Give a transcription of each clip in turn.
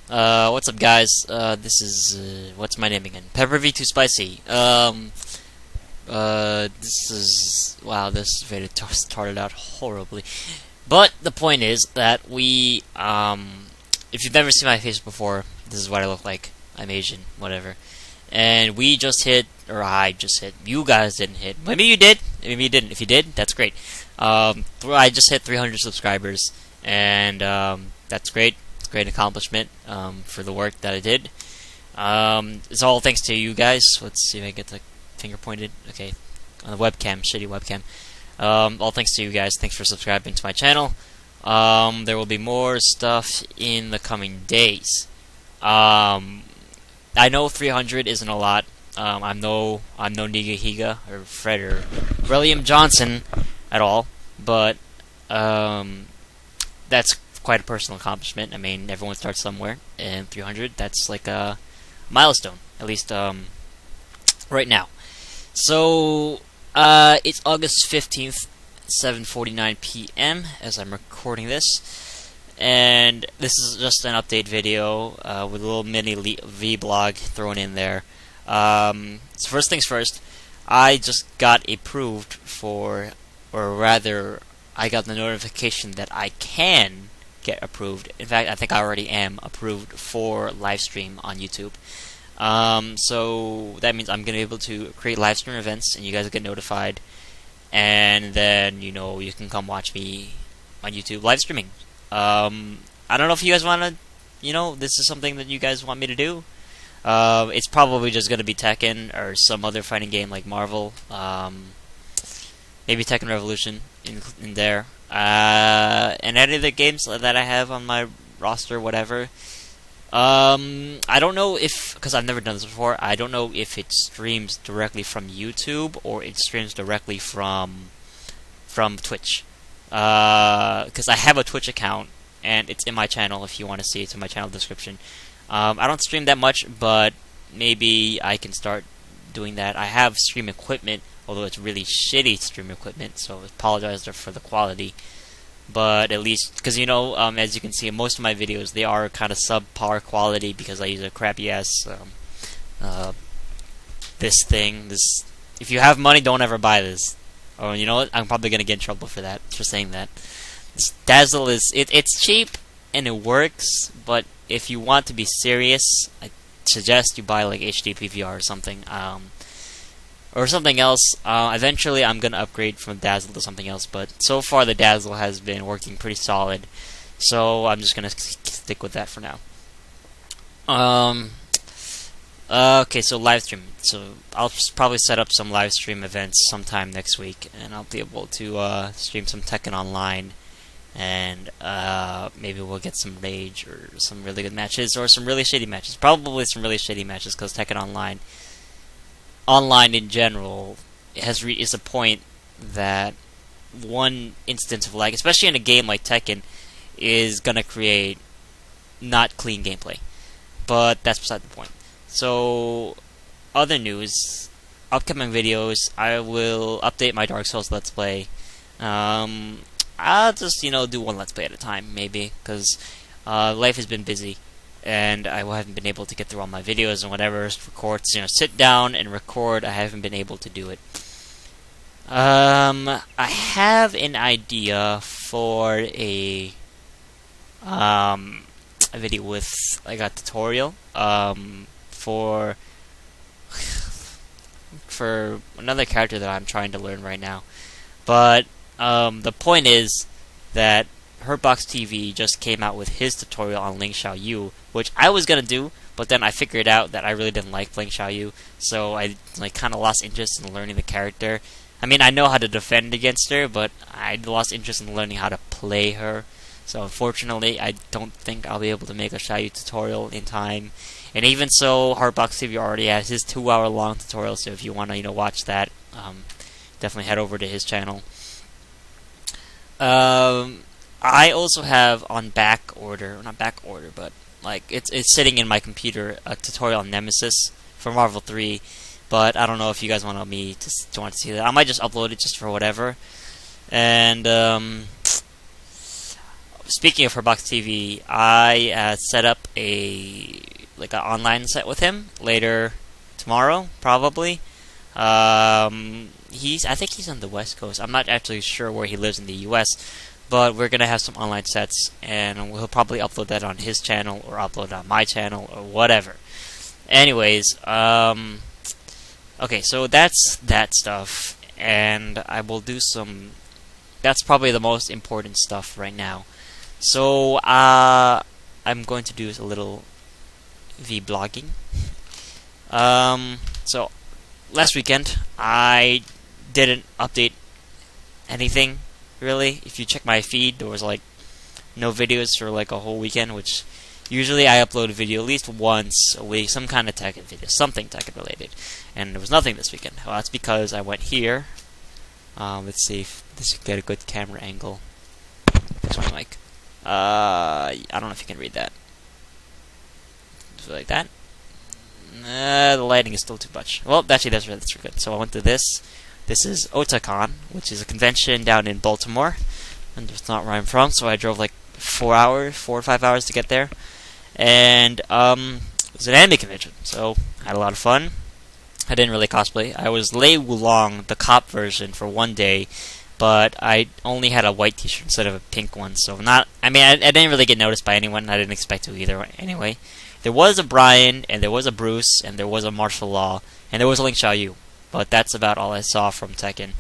What's up, guys? This is what's my name again? Pepper V Too Spicy. This is wow. This video started out horribly, but the point is that if you've never seen my face before, this is what I look like. I'm Asian, whatever. And we just hit, or I just hit. You guys didn't hit. Maybe you did. Maybe you didn't. If you did, that's great. I just hit 300 subscribers, and that's great. It's a great accomplishment for the work that I did. It's all thanks to you guys. Let's see if I get the finger pointed. Okay, on the webcam, shitty webcam. All thanks to you guys. Thanks for subscribing to my channel. There will be more stuff in the coming days. I know 300 isn't a lot. I'm no Niga Higa or Fred or William Johnson at all, but that's quite a personal accomplishment. I mean, everyone starts somewhere, and 300, that's like a milestone, at least right now. So it's August 15th, 7:49 p.m. as I'm recording this. And this is just an update video with a little mini vlog thrown in there. So first things first, I just got approved for, or rather, I got the notification that I can get approved. In fact, I think I already am approved for live stream on YouTube. So that means I'm going to be able to create live stream events, and you guys will get notified. And then, you can come watch me on YouTube live streaming. I don't know if you guys want to, this is something that you guys want me to do. It's probably just going to be Tekken or some other fighting game like Marvel. Maybe Tekken Revolution in there. And any of the games that I have on my roster, whatever. I don't know if, because I've never done this before, I don't know if it streams directly from YouTube or it streams directly from Twitch. Because I have a Twitch account, and it's in my channel if you want to see it. It's in my channel description. I don't stream that much, but maybe I can start doing that. I have stream equipment, although it's really shitty stream equipment, so I apologize for the quality. But at least, because as you can see in most of my videos, they are kind of subpar quality because I use a crappy ass this thing. If you have money, don't ever buy this. Oh, you know what? I'm probably gonna get in trouble for saying that. This Dazzle it's cheap and it works, but if you want to be serious, I suggest you buy like HD PVR or something, or something else. Eventually, I'm gonna upgrade from Dazzle to something else, but so far the Dazzle has been working pretty solid, so I'm just gonna stick with that for now. Okay, so live stream. So I'll probably set up some live stream events sometime next week, and I'll be able to stream some Tekken Online, and maybe we'll get some Rage or some really good matches, or some really shitty matches. Probably some really shitty matches, because Tekken Online in general is a point that one instance of lag, especially in a game like Tekken, is gonna create not clean gameplay. But that's beside the point. So, other news, upcoming videos, I will update my Dark Souls Let's Play. I'll just, do one Let's Play at a time, maybe, because life has been busy, and I haven't been able to get through all my videos and whatever, record, sit down and record, I haven't been able to do it. I have an idea for a video with, like, a tutorial, for another character that I'm trying to learn right now. But the point is that Hurtbox TV just came out with his tutorial on Ling Xiaoyu, which I was gonna do, but then I figured out that I really didn't like Ling Xiaoyu, so I kind of lost interest in learning the character. I mean, I know how to defend against her, but I lost interest in learning how to play her. So unfortunately, I don't think I'll be able to make a Xiaoyu tutorial in time. And even so, Hurtbox TV already has his 2-hour-long tutorial, so if you want to, watch that, definitely head over to his channel. I also have on back order, not back order, but it's sitting in my computer, a tutorial on Nemesis for Marvel 3. But I don't know if you guys want to see that. I might just upload it just for whatever. And speaking of Herbox TV, I set up a an online set with him later tomorrow, probably. I think he's on the West Coast. I'm not actually sure where he lives in the U.S., but we're gonna have some online sets, and we'll probably upload that on his channel or upload on my channel or whatever. Anyways, okay, so that's that stuff, and I will do some. That's probably the most important stuff right now. So I'm going to do a little vlogging. So last weekend I didn't update anything really. If you check my feed, there was no videos for a whole weekend, which usually I upload a video at least once a week, some kind of tech video, something tech related, and there was nothing this weekend. Well, that's because I went here. Let's see if this can get a good camera angle. Fix my mic. I don't know if you can read that. So like that. The lighting is still too much. Well, actually, that's good. So I went to this. This is Otakon, which is a convention down in Baltimore, and it's not where I'm from. So I drove 4 or 5 hours to get there, and it was an anime convention. So I had a lot of fun. I didn't really cosplay. I was Lei Wulong, the cop version, for one day, but I only had a white t-shirt instead of a pink one. So I didn't really get noticed by anyone. I didn't expect to either. Anyway, there was a Brian, and there was a Bruce, and there was a Martial Law, and there was a Link Xiaoyu. But that's about all I saw from Tekken.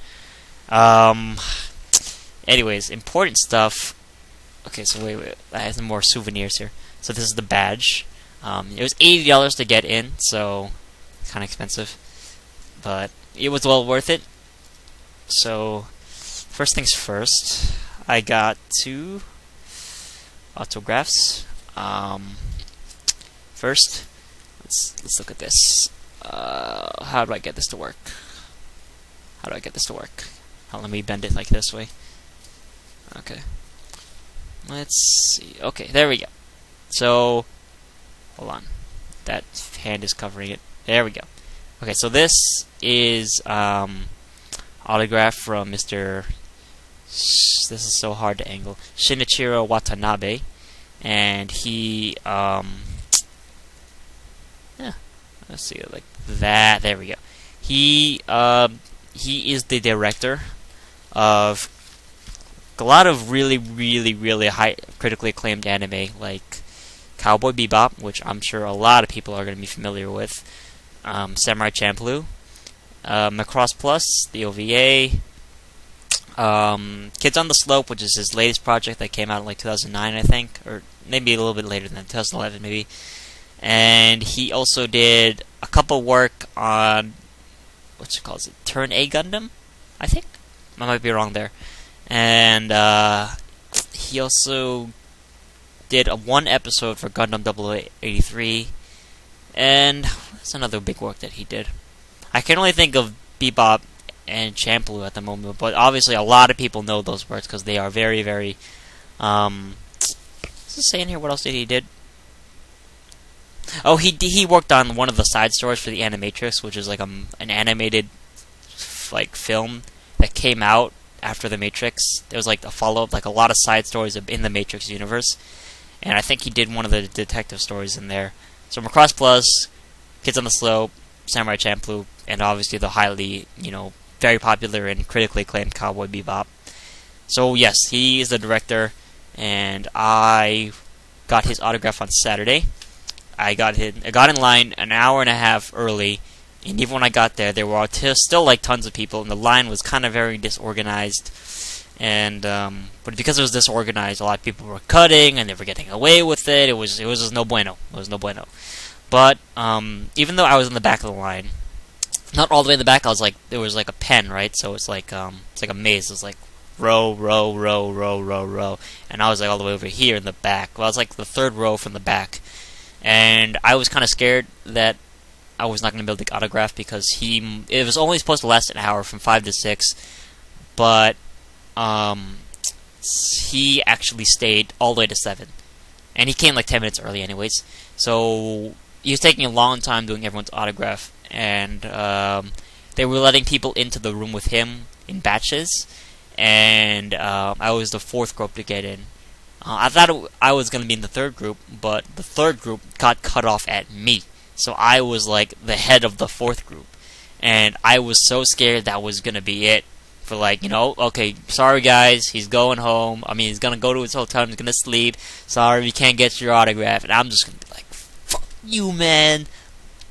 Anyways, important stuff. Okay, so wait. I have some more souvenirs here. So this is the badge. It was $80 to get in, so kind of expensive, but it was well worth it. So first things first, I got 2 autographs. First, let's look at this. How do I get this to work? Oh, let me bend it this way. Okay. Let's see. Okay, there we go. So, hold on. That hand is covering it. There we go. Okay, so this is autograph from Mr. This is so hard to angle. Shinichiro Watanabe, and he yeah. Let's see, like that. There we go. He is the director of a lot of really high critically acclaimed anime like Cowboy Bebop, which I'm sure a lot of people are going to be familiar with. Samurai Champloo, Macross Plus, the OVA, Kids on the Slope, which is his latest project that came out in 2009, I think, or maybe a little bit later than that, 2011 maybe. And he also did a couple work on Turn A Gundam, I think. I might be wrong there. And he also did one episode for Gundam 0083, and that's another big work that he did. I can only think of Bebop and Champloo at the moment, but obviously a lot of people know those works because they are very what's it saying here? What else did he did? Oh, he worked on one of the side stories for the Animatrix, which is an animated film that came out after the Matrix. There was a follow-up, a lot of side stories in the Matrix universe, and I think he did one of the detective stories in there. So Macross Plus, Kids on the Slope, Samurai Champloo, and obviously the highly, very popular and critically acclaimed Cowboy Bebop. So yes, he is the director, and I got his autograph on Saturday. I got in line an hour and a half early, and even when I got there were still tons of people, and the line was kind of very disorganized. And but because it was disorganized, a lot of people were cutting, and they were getting away with it. It was just no bueno. It was no bueno. But even though I was in the back of the line, not all the way in the back, there was a pen, right? So it's it's like a maze. It was row, and I was all the way over here in the back. Well, I was the third row from the back. And I was kind of scared that I was not going to be able to get autograph because it was only supposed to last an hour from 5 to 6, but he actually stayed all the way to 7, and he came 10 minutes early anyways. So he was taking a long time doing everyone's autograph, and they were letting people into the room with him in batches, and I was the 4th group to get in. I thought I was going to be in the third group, but the third group got cut off at me. So I was like the head of the fourth group. And I was so scared that was going to be it. For like, okay, sorry guys, he's going home. I mean, he's going to go to his hotel, he's going to sleep. Sorry, we can't get your autograph. And I'm just going to be like, fuck you, man.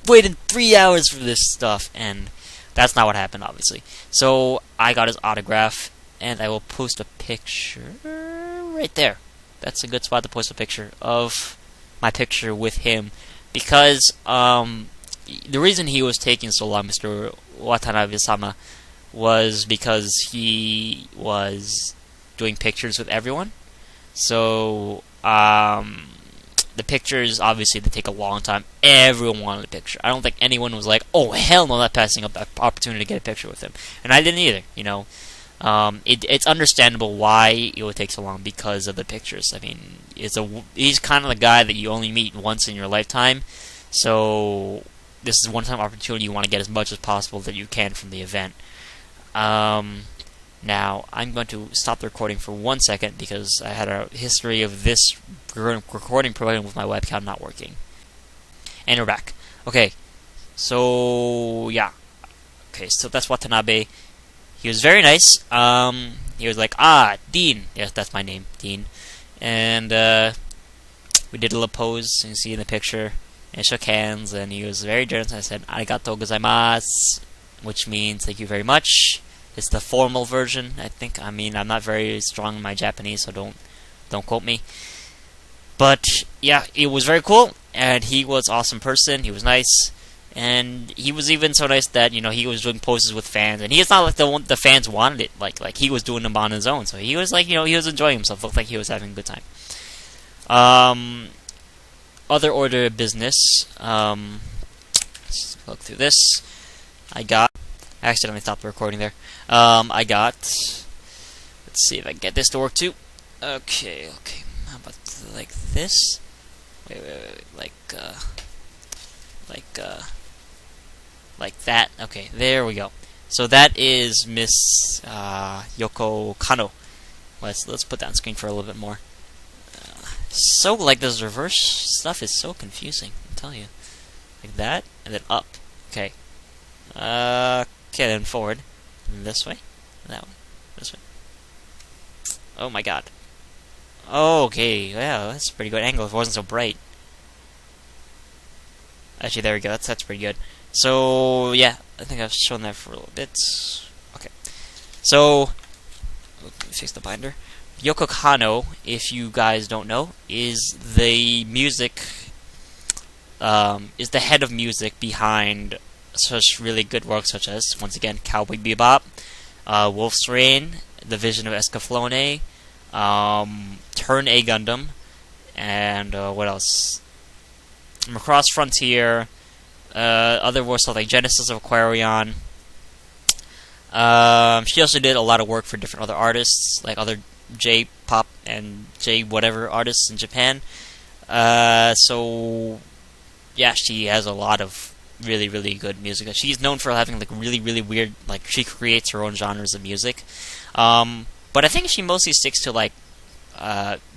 Waiting 3 hours for this stuff. And that's not what happened, obviously. So I got his autograph, and I will post a picture right there. That's a good spot to post a picture of my picture with him. Because the reason he was taking so long, Mr. Watanabe-sama, was because he was doing pictures with everyone. So, the pictures, obviously, they take a long time. Everyone wanted a picture. I don't think anyone was like, oh, hell no, not passing up that opportunity to get a picture with him. And I didn't either, It's understandable why it would take so long because of the pictures. I mean, he's kind of the guy that you only meet once in your lifetime. So, this is a one-time opportunity. You want to get as much as possible that you can from the event. Now, I'm going to stop the recording for 1 second because I had a history of this recording program with my webcam not working. And we're back. Okay, so, yeah. Okay, so that's Watanabe. He was very nice. He was like, Dean. Yes, that's my name, Dean. And, we did a little pose, you can see in the picture. And shook hands, and he was very generous. I said, "Arigatou gozaimasu," which means thank you very much. It's the formal version, I think. I mean, I'm not very strong in my Japanese, so don't quote me. But yeah, it was very cool, and he was an awesome person. He was nice, and he was even so nice that he was doing poses with fans, and he is not like the fans wanted it. Like he was doing them on his own, so he was like he was enjoying himself. Looked like he was having a good time. Other order of business. Let's look through this. I accidentally stopped the recording there. Let's see if I can get this to work too. Okay. How about like this? Wait. Like that. Okay, there we go. So that is Miss Yoko Kano. Let's put that on screen for a little bit more. So, like, this reverse stuff is so confusing, I'll tell you. Like that, and then up. Okay. Okay, then forward. And this way. That way. This way. Oh my god. Okay, yeah, that's a pretty good angle if it wasn't so bright. Actually, there we go, that's pretty good. So, yeah, I think I've shown that for a little bit. Okay. So, let me fix the binder. Yoko Kano, if you guys don't know, is the head of music behind such really good works such as, once again, Cowboy Bebop, Wolf's Rain, The Vision of Escaflowne, Turn A Gundam, and what else? Macross Frontier, other works like Genesis of Aquarion. She also did a lot of work for different other artists, like other J-pop and J-whatever artists in Japan. So, yeah, she has a lot of really, really good music. She's known for having, like, really, really weird, like, she creates her own genres of music. But I think she mostly sticks to, like,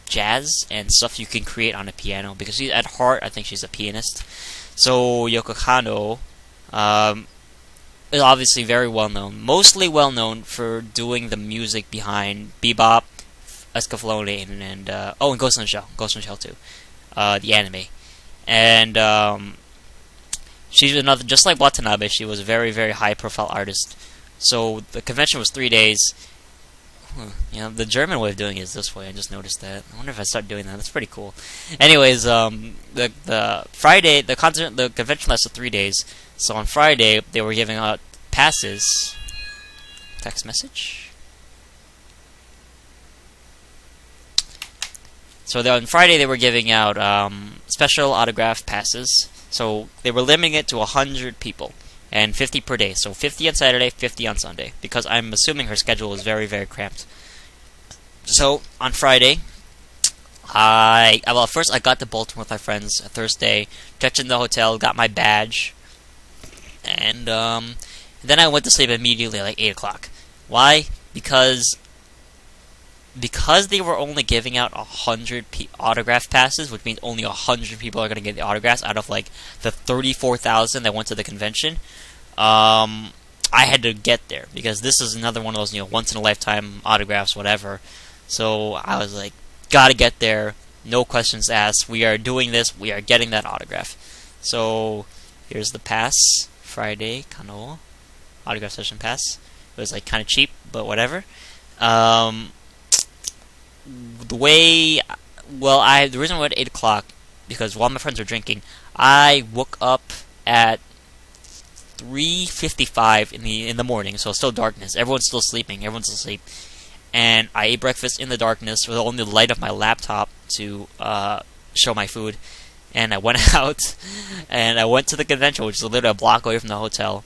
jazz and stuff you can create on a piano, because at heart, I think she's a pianist. So, Yoko Kano, is obviously very well known, mostly well known for doing the music behind Bebop, Escaflowne, and Ghost in the Shell too, the anime, and she's another, just like Watanabe. She was a very, very high profile artist. So the convention was 3 days. The German way of doing it is this way. I just noticed that. I wonder if I start doing that. That's pretty cool. Anyways, the Friday, the convention lasted 3 days. So on Friday, they were giving out passes. Text message. So on Friday, they were giving out special autograph passes. So they were limiting it to 100 people. And 50 per day. So 50 on Saturday, 50 on Sunday. Because I'm assuming her schedule is very, very cramped. So, on Friday, first I got to Baltimore with my friends Thursday. Checked in the hotel, got my badge. And then I went to sleep immediately at like 8 o'clock. Why? Because because they were only giving out 100 autograph passes, which means only 100 people are going to get the autographs out of like the 34,000 that went to the convention. I had to get there because this is another one of those, once in a lifetime autographs, whatever. So I was like, gotta get there, no questions asked. We are doing this. We are getting that autograph. So here's the pass. Friday, Kano autograph session pass. It was like kind of cheap, but whatever. The reason I went at 8 o'clock because while my friends were drinking, I woke up at 3:55 in the morning, so it's still darkness. Everyone's still sleeping. Everyone's asleep, and I ate breakfast in the darkness with only the light of my laptop to show my food. And I went out, and I went to the convention, which is literally a block away from the hotel.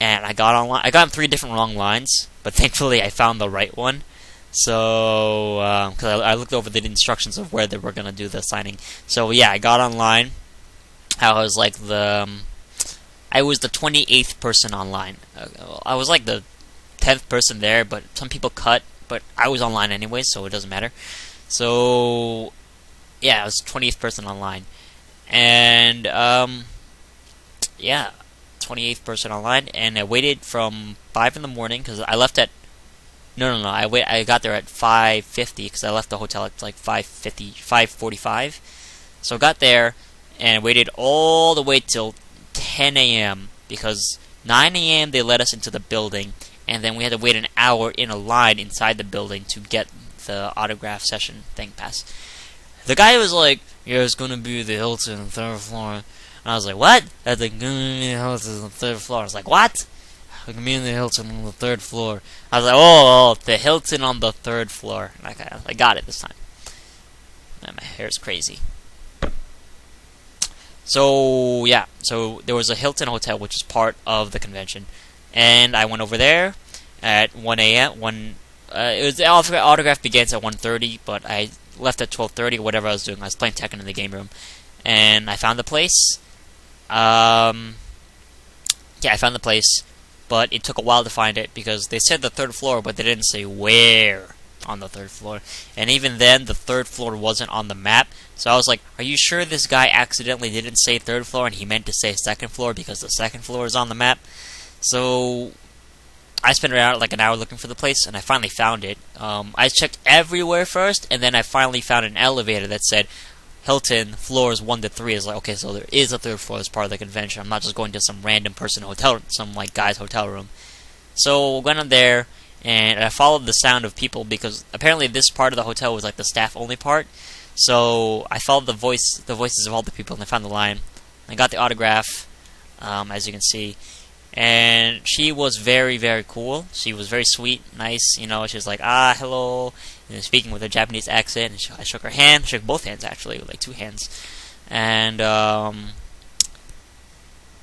And I got online. I got on 3 different wrong lines, but thankfully I found the right one. So, because I looked over the instructions of where they were gonna do the signing. So yeah, I got online. I was like I was the 28th person online. I was like the 10th person there, but some people cut. But I was online anyway, so it doesn't matter. So yeah, I was the 20th person online, and yeah, 28th person online, and I waited from 5 in the morning because I left at no. I got there at 5:50 because I left the hotel at like 5:45. So I got there and waited all the way till 10 a.m. because 9 a.m. they let us into the building, and then we had to wait an hour in a line inside the building to get the autograph session thing pass. The guy was like, "Yeah, it's gonna be the Hilton, 3rd floor," and I was like, "What?" I was like, "Gonna be the Hilton, 3rd floor." I was like, "What?" "It's gonna be in the Hilton on the 3rd floor." I was like, "Oh, the Hilton on the 3rd floor." And I got it this time. Man, my hair is crazy. So yeah, so there was a Hilton hotel which is part of the convention, and I went over there at 1 a.m. It was the autograph begins at 1:30, but I left at 12:30 or whatever I was doing. I was playing Tekken in the game room, and I found the place. Yeah, I found the place, but it took a while to find it because they said the 3rd floor, but they didn't say where on the 3rd floor. And even then, the 3rd floor wasn't on the map. So I was like, "Are you sure this guy accidentally didn't say 3rd floor and he meant to say 2nd floor because the 2nd floor is on the map?" So I spent around like an hour looking for the place, and I finally found it. I checked everywhere first, and then I finally found an elevator that said Hilton floors 1 to 3. Is like, okay, so there is a 3rd floor as part of the convention. I'm not just going to some random person hotel, some like guy's hotel room. So went on there, and I followed the sound of people because apparently this part of the hotel was like the staff only part. So I followed the voices of all the people, and I found the line. I got the autograph, as you can see. And she was very, very cool. She was very sweet, nice, She was like, hello, speaking with a Japanese accent. And I shook her hand, shook both hands actually, with like 2 hands. And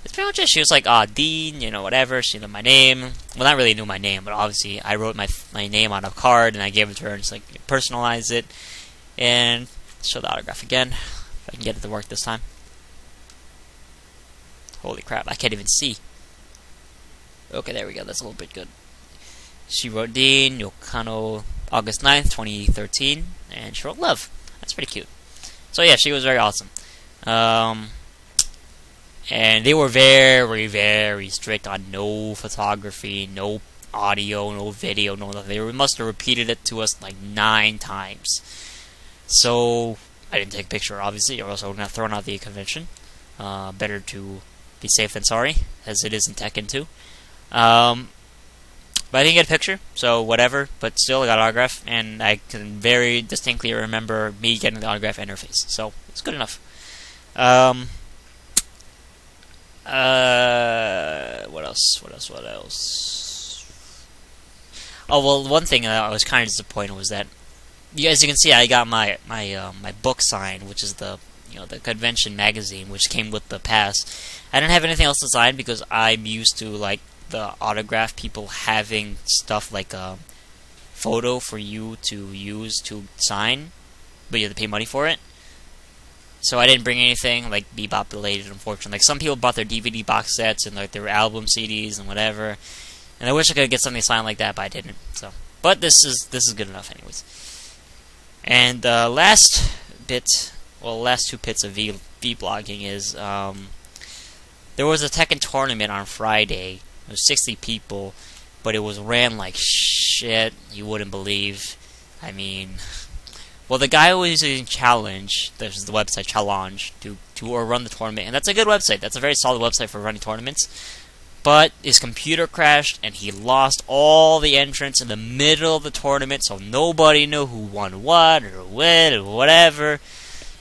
it's pretty much it. She was like, Dean, whatever. She knew my name. Well, not really knew my name, but obviously I wrote my name on a card and I gave it to her and just like personalize it. And show the autograph again, if I can get it to work this time. Holy crap, I can't even see. Okay, there we go. That's a little bit good. She wrote Dean, Yokano, August 9th, 2013, and she wrote love. That's pretty cute. So yeah, she was very awesome. And they were very, very strict on no photography, no audio, no video, no nothing. They must have repeated it to us like 9 times. So I didn't take a picture, obviously, or else I would have thrown out the convention. Better to be safe than sorry, as it is in Tekken 2. But I didn't get a picture, so whatever. But still, I got an autograph, and I can very distinctly remember me getting the autograph and her face. So it's good enough. What else? Oh well, one thing that I was kind of disappointed was that, as you can see, I got my book signed, which is the convention magazine, which came with the pass. I didn't have anything else to sign because I'm used to like the autograph people having stuff like a photo for you to use to sign, but you have to pay money for it. So I didn't bring anything like Bebop related, unfortunately. Like some people bought their DVD box sets and like their album CDs and whatever. And I wish I could get something signed like that, but I didn't. So, but this is good enough, anyways. And last two bits of V-blogging is there was a Tekken tournament on Friday. It was 60 people, but it was ran like shit. You wouldn't believe. I mean, well, the guy who was using Challenge, this is the website Challenge, to run the tournament, and that's a good website. That's a very solid website for running tournaments. But his computer crashed, and he lost all the entrants in the middle of the tournament, so nobody knew who won what, or when, or whatever.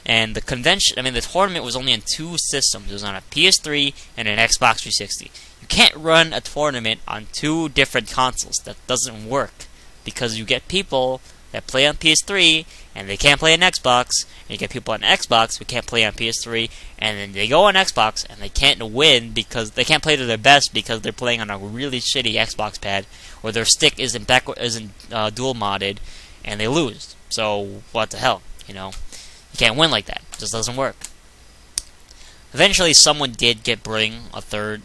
And the tournament was only on two systems. It was on a PS3 and an Xbox 360. You can't run a tournament on two different consoles. That doesn't work. Because you get people that play on PS3, and they can't play on Xbox, and you get people on Xbox who can't play on PS3, and then they go on Xbox, and they can't win because they can't play to their best because they're playing on a really shitty Xbox pad, or their stick isn't dual modded, and they lose. So what the hell, you know? You can't win like that. It just doesn't work. Eventually, someone did bring a third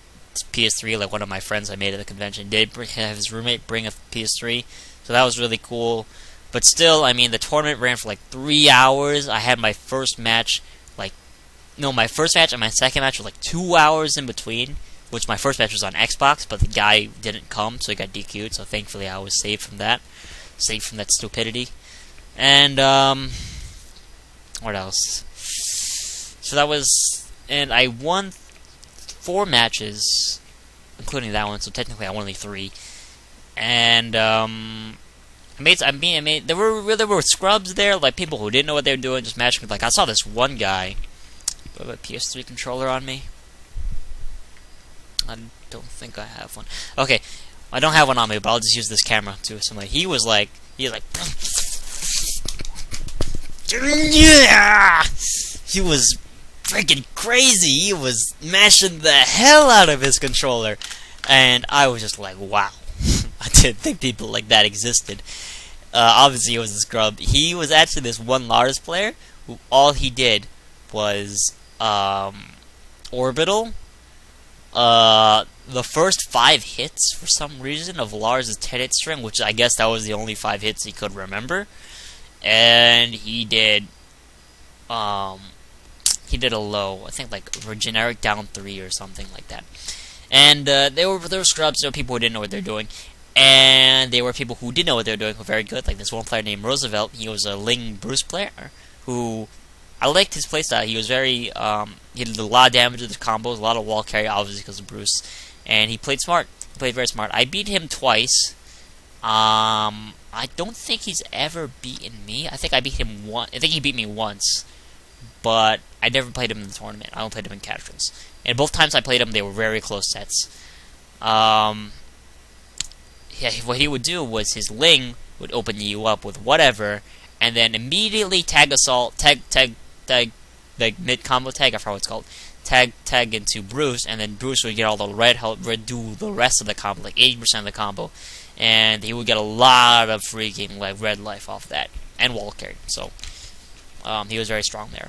PS3, like one of my friends I made at the convention did have his roommate bring a PS3, so that was really cool. But still, I mean, the tournament ran for like 3 hours. I had my first match, my first match and my second match was like 2 hours in between, which my first match was on Xbox, but the guy didn't come, so he got DQ'd, so thankfully I was saved from that stupidity. And, what else? So that was, and I won 4 matches, including that one, so technically I won only 3. And, there were scrubs there, like people who didn't know what they were doing, just matching. Like I saw this one guy with a PS3 controller on me. I don't think I have one. Okay, I don't have one on me, but I'll just use this camera too. So he was like, yeah. He was freaking crazy. He was mashing the hell out of his controller, and I was just like, wow. I didn't think people like that existed. Obviously, he was a scrub. He was actually this one Lars player who all he did was orbital. The first 5 hits, for some reason, of Lars' 10-hit string, which I guess that was the only 5 hits he could remember. And he did a low, I think like generic down 3 or something like that. And there were scrubs, people who didn't know what they're doing. And there were people who did know what they were doing, who were very good, like this one player named Roosevelt. He was a Ling Bruce player, who, I liked his playstyle. He was very, he did a lot of damage with his combos, a lot of wall carry, obviously because of Bruce. And he played smart. He played very smart. I beat him twice. I don't think he's ever beaten me. I think I beat him once. I think he beat me once. But I never played him in the tournament. I only played him in casuals. And both times I played him, they were very close sets. Yeah, what he would do was his Ling would open you up with whatever, and then immediately tag assault, like mid combo tag, I forgot what it's called, tag into Bruce, and then Bruce would get all the red help, do the rest of the combo, like 80% of the combo, and he would get a lot of freaking like red life off that, and wall carry. So he was very strong there.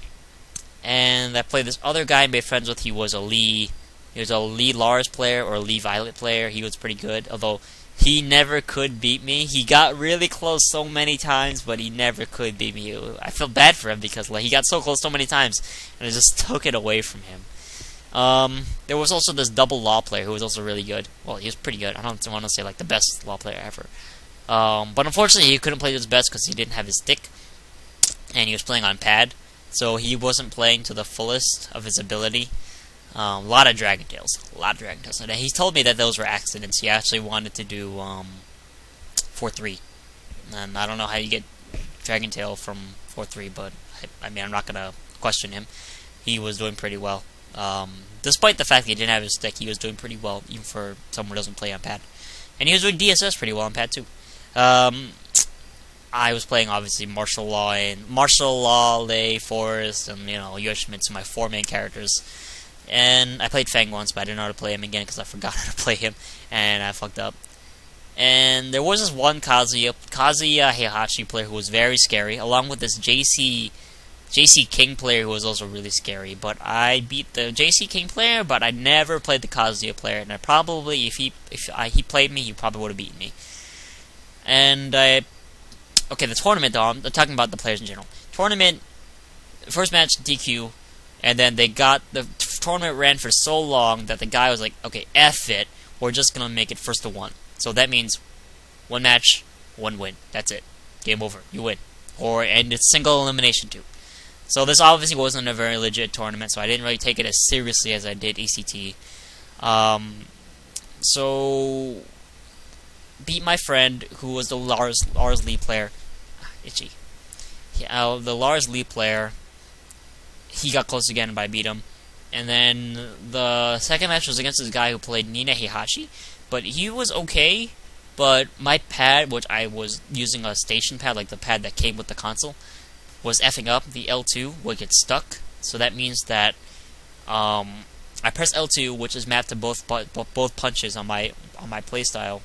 And I played this other guy I made friends with. He was a Lee Lars player or a Lee Violet player. He was pretty good, although he never could beat me. He got really close so many times, but he never could beat me. I feel bad for him because he got so close so many times, and I just took it away from him. There was also this double law player who was also really good. Well, he was pretty good. I don't want to say like the best law player ever. But unfortunately, he couldn't play his best because he didn't have his stick, and he was playing on pad, so he wasn't playing to the fullest of his ability. A lot of Dragon Tails. And he told me that those were accidents. He actually wanted to do 4-3. And I don't know how you get Dragon Tail from 4-3, but I mean, I'm not going to question him. He was doing pretty well. Despite the fact that he didn't have his stick, he was doing pretty well, even for someone who doesn't play on pad. And he was doing DSS pretty well on pad, too. I was playing, obviously, Martial Law, Lei, Forest, and, Yoshimitsu, my 4 main characters. And I played Fang once, but I didn't know how to play him again because I forgot how to play him, and I fucked up. And there was this one Kazuya Heihachi player who was very scary, along with this JC King player who was also really scary. But I beat the JC King player, but I never played the Kazuya player, and I probably, if he played me, he probably would have beaten me. And okay, the tournament though, I'm talking about the players in general. Tournament, first match DQ, and then the tournament ran for so long that the guy was like, okay, F it, we're just gonna make it first to one. So that means one match, one win. That's it. Game over. You win. And it's single elimination too. So this obviously wasn't a very legit tournament, so I didn't really take it as seriously as I did ECT. So beat my friend who was the Lars Lee player. Itchy. The Lars Lee player. He got close again, but I beat him. And then the second match was against this guy who played Nina Heihachi, but he was okay. But my pad, which I was using a station pad, like the pad that came with the console, was effing up. The L2 would get stuck. So that means that I press L2, which is mapped to both punches on my playstyle.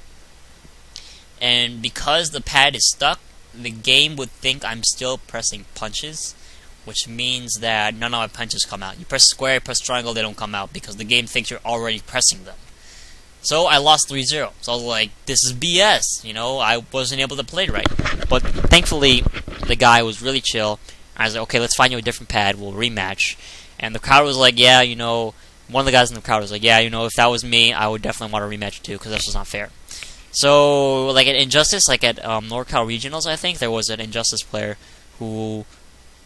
And because the pad is stuck, the game would think I'm still pressing punches, which means that none of my punches come out. You press square, you press triangle, they don't come out because the game thinks you're already pressing them. So I lost 3-0. So I was like, this is BS. You know, I wasn't able to play right. But thankfully, the guy was really chill. I was like, okay, let's find you a different pad. We'll rematch. And the crowd was like, yeah, you know, one of the guys in the crowd was like, yeah, you know, if that was me, I would definitely want to rematch too, because that's just not fair. So, like at Injustice, like at NorCal Regionals, I think, there was an Injustice player who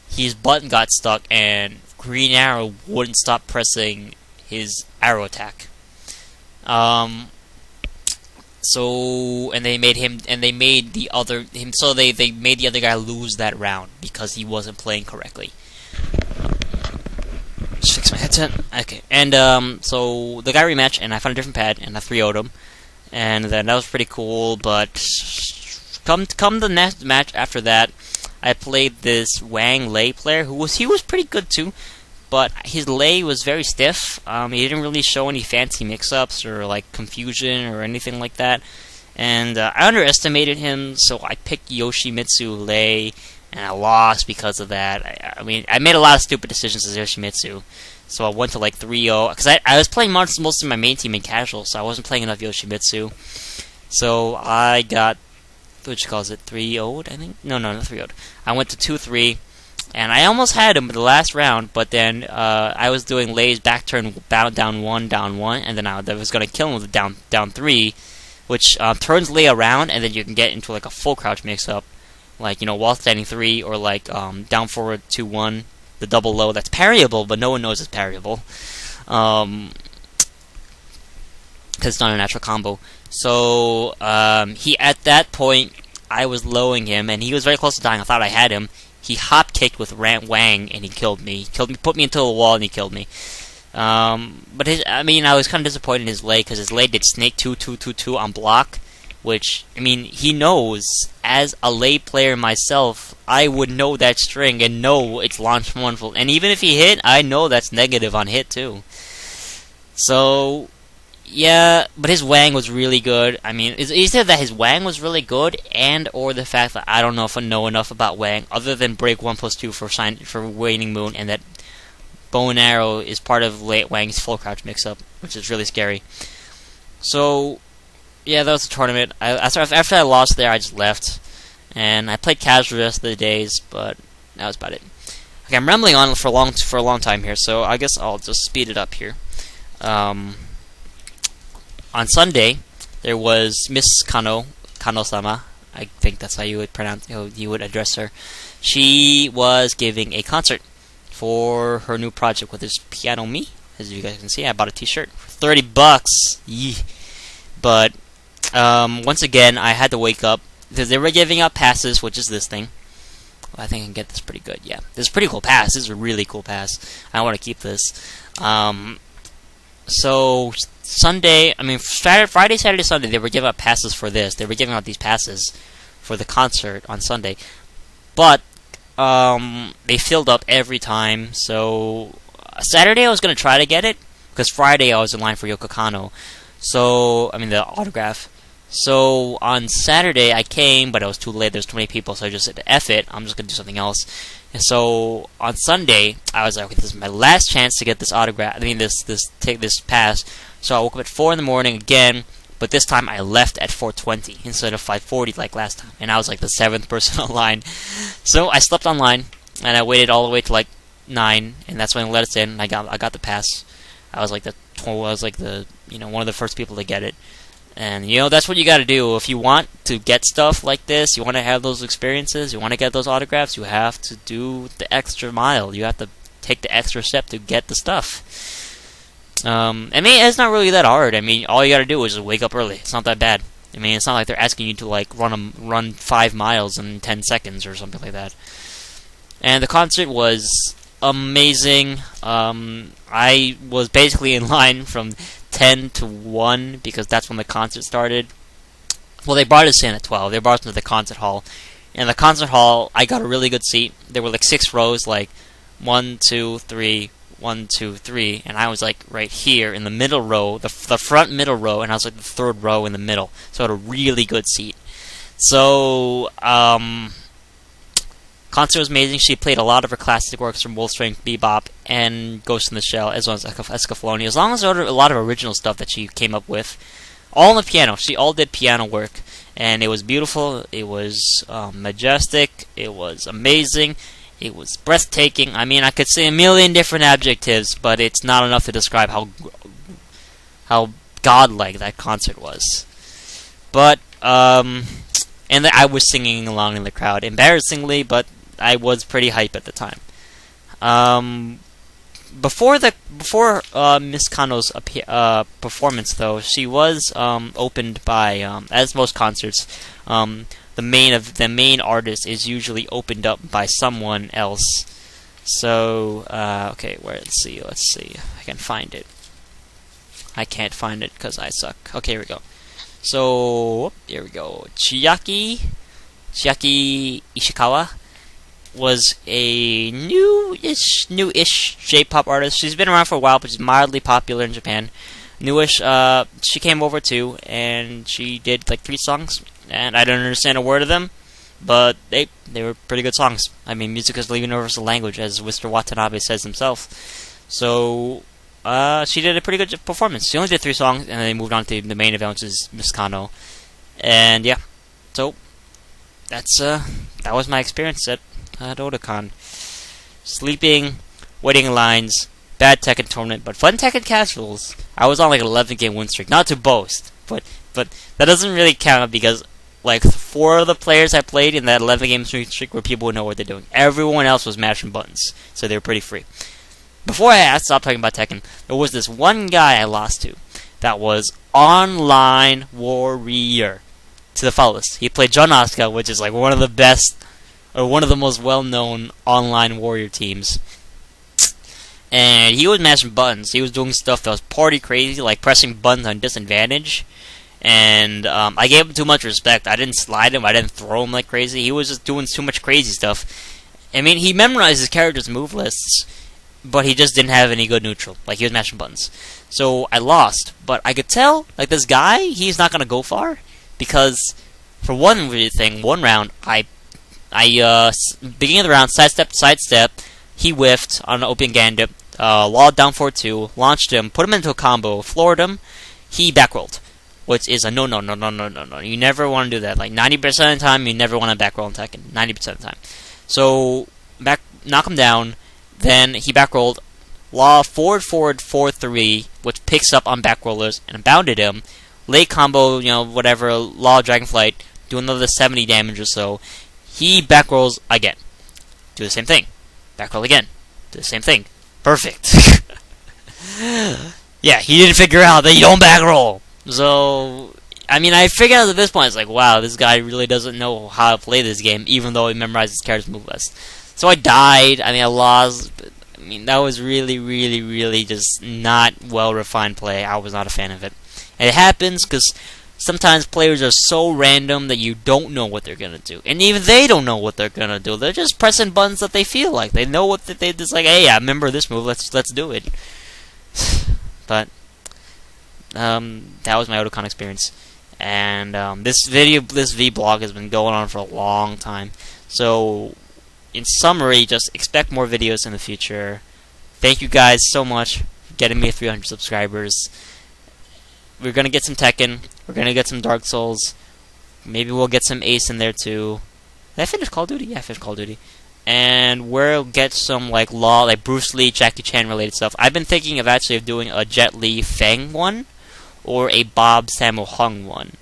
his button got stuck and Green Arrow wouldn't stop pressing his arrow attack. So, and they made the other guy lose that round because he wasn't playing correctly. Just fix my headset. Okay, and so the guy rematched, and I found a different pad, and I 3-0'd him, and then that was pretty cool. But come the next match after that, I played this Wang Lei player who was pretty good too. But his lay was very stiff. He didn't really show any fancy mix-ups or like confusion or anything like that. And I underestimated him, so I picked Yoshimitsu lay, and I lost because of that. I mean, I made a lot of stupid decisions as Yoshimitsu. So I went to like 3-0. Because I was playing most of my main team in casual, so I wasn't playing enough Yoshimitsu. So I got, 3-0'd, I think? No, not 3-0'd. I went to 2-3. And I almost had him in the last round, but then I was doing Lei's back turn down one, and then I was going to kill him with down 3, which turns Lei around, and then you can get into like a full crouch mix-up, like, you know, wall standing 3, or like down forward 2-1, the double low. That's parryable, but no one knows it's parryable, because it's not a natural combo. So he, at that point, I was lowing him, and he was very close to dying. I thought I had him. He hop kicked with Wang, and he killed me. Put me into a wall, and he killed me. But I was kind of disappointed in his Lei, because his Lei did Snake 2-2-2-2 on block, which, I mean, he knows. As a Lei player myself, I would know that string and know it's launch 1 full. And even if he hit, I know that's negative on hit too. So, yeah, but his Wang was really good. I mean, it's either that his Wang was really good, or the fact that I don't know if I know enough about Wang, other than break 1+2 for Waning Moon, and that bow and arrow is part of Wang's full crouch mix-up, which is really scary. So, yeah, that was the tournament. After I lost there, I just left, and I played casual the rest of the days, but that was about it. Okay, I'm rambling on for a long time here, so I guess I'll just speed it up here. On Sunday, there was Miss Kano-sama. I think that's how you would address her. She was giving a concert for her new project with this Piano Me. As you guys can see, I bought a t-shirt for $30. Yee. But once again, I had to wake up because they were giving out passes, which is this thing. Well, I think I can get this pretty good. Yeah, this is a pretty cool pass. This is a really cool pass. I want to keep this. So Sunday, Friday, Saturday, Sunday, they were giving out passes for this. They were giving out these passes for the concert on Sunday, but they filled up every time. So Saturday, I was gonna try to get it because Friday I was in line for Yoko Kanno. So the autograph. So on Saturday I came, but it was too late. There's too many people, so I just said, "F it, I'm just gonna do something else." And so on Sunday, I was like, okay, this is my last chance to get this autograph. Take this pass. So I woke up at 4 in the morning again, but this time I left at 4:20 instead of 5:40 like last time, and I was like the 7th person online. So I slept online, and I waited all the way to like 9, and that's when they let us in. And I got the pass. I was like the one of the first people to get it. And that's what you got to do if you want to get stuff like this. You want to have those experiences. You want to get those autographs. You have to do the extra mile. You have to take the extra step to get the stuff. I mean, it's not really that hard. I mean, all you got to do is just wake up early. It's not that bad. I mean, it's not like they're asking you to like run 5 miles in 10 seconds or something like that. And the concert was amazing. I was basically in line from 10 to 1 because that's when the concert started. Well, they brought us in at 12. They brought us into the concert hall. In the concert hall, I got a really good seat. There were like 6 rows, like 1, 2, 3, 1, 2, 3, and I was like right here in the middle row, the front middle row, and I was like the 3rd row in the middle. So I had a really good seat. So, concert was amazing. She played a lot of her classic works from Wolf Strength, Bebop, and Ghost in the Shell, as well as Escaflowne, as long as there were a lot of original stuff that she came up with. All on the piano. She all did piano work, and it was beautiful. It was majestic. It was amazing. It was breathtaking. I mean, I could say a million different adjectives, but it's not enough to describe how godlike that concert was. But and I was singing along in the crowd, embarrassingly, but I was pretty hype at the time. Before Miss Kano's performance, though, she was opened by, as most concerts, the main artist is usually opened up by someone else. So okay, let's see if I can find it. I can't find it because I suck. Okay, here we go. So here we go. Chiaki Ishikawa was a newish J-pop artist. She's been around for a while, but she's mildly popular in Japan. Newish. She came over too, and she did like 3 songs, and I don't understand a word of them, but they were pretty good songs. I mean, music is the universal language, as Mr. Watanabe says himself. So she did a pretty good performance. She only did 3 songs, and then they moved on to the main event, which is Miss Kano. And yeah, so that was my experience at Otakon. Sleeping, waiting in lines, bad Tekken tournament, but fun Tekken casuals. I was on like an 11-game win streak. Not to boast, but that doesn't really count because like 4 of the players I played in that 11-game streak were people who know what they're doing. Everyone else was mashing buttons, so they were pretty free. Before I stopped talking about Tekken, there was this one guy I lost to that was Online Warrior to the fullest. He played John Asuka, which is like one of the best, or one of the most well-known Online Warrior teams. And he was mashing buttons. He was doing stuff that was party crazy, like pressing buttons on disadvantage. And I gave him too much respect. I didn't slide him. I didn't throw him like crazy. He was just doing too much crazy stuff. I mean, he memorized his character's move lists, but he just didn't have any good neutral. Like, he was mashing buttons. So, I lost. But I could tell, like, this guy, he's not going to go far. Because, for one round, beginning of the round, sidestep, he whiffed on an open Gandip, walled down 4-2, launched him, put him into a combo, floored him, he backrolled. Which is a no. You never want to do that. Like, 90% of the time, you never want to backroll in Tekken. 90% of the time. So, knock him down. Then he backrolled, law forward 4-3, which picks up on backrollers and bounded him. Late combo, whatever, law Dragonflight, do another 70 damage or so. He backrolls again. Do the same thing. Backroll again. Do the same thing. Perfect. Yeah, he didn't figure out that you don't backroll. So, I mean, I figured out at this point, it's like, wow, this guy really doesn't know how to play this game, even though he memorized his character's move list. So I died. I mean, I lost. But, I mean, that was really, really, really just not well-refined play. I was not a fan of it. And it happens because sometimes players are so random that you don't know what they're going to do. And even they don't know what they're going to do. They're just pressing buttons that they feel like. They know what they just like, hey, I remember this move. Let's do it. But that was my Otakon experience. And this vlog has been going on for a long time. So, in summary, just expect more videos in the future. Thank you guys so much for getting me 300 subscribers. we're gonna get some Tekken. We're gonna get some Dark Souls. Maybe we'll get some Ace in there too. Did I finish Call of Duty? Yeah, I finished Call of Duty. And we'll get some like Bruce Lee, Jackie Chan related stuff. I've been thinking of actually doing a Jet Li Feng one or a Bob Sammo Hung one.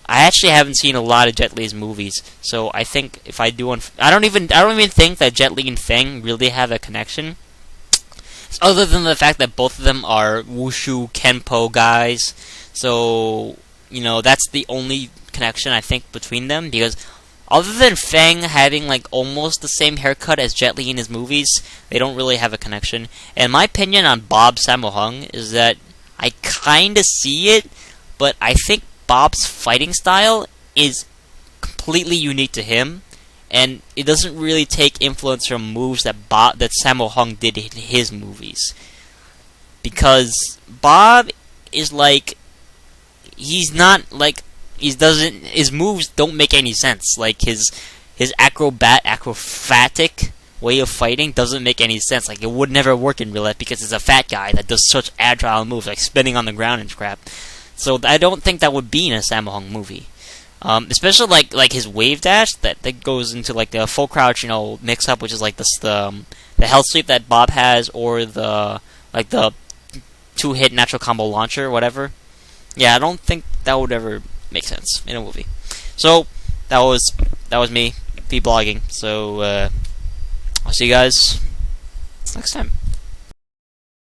I actually haven't seen a lot of Jet Li's movies, so I think if I do one, I don't even think that Jet Li and Feng really have a connection, other than the fact that both of them are wushu kenpo guys. So that's the only connection I think between them, because other than Feng having like almost the same haircut as Jet Li in his movies, they don't really have a connection. And my opinion on Bob Sammo Hung is that I kinda see it, but I think Bob's fighting style is completely unique to him, and it doesn't really take influence from moves that Sammo Hung did in his movies. Because Bob is like, he's not like, his moves don't make any sense. Like his acrobatic way of fighting doesn't make any sense. Like it would never work in real life because he's a fat guy that does such agile moves, like spinning on the ground and crap. So I don't think that would be in a Sammo Hung movie. Especially like his wave dash that goes into like the full crouch, mix up, which is like the hell sweep that Bob has, or the 2-hit natural combo launcher, whatever. Yeah, I don't think that would ever make sense in a movie. So that was me, blogging. So I'll see you guys next time.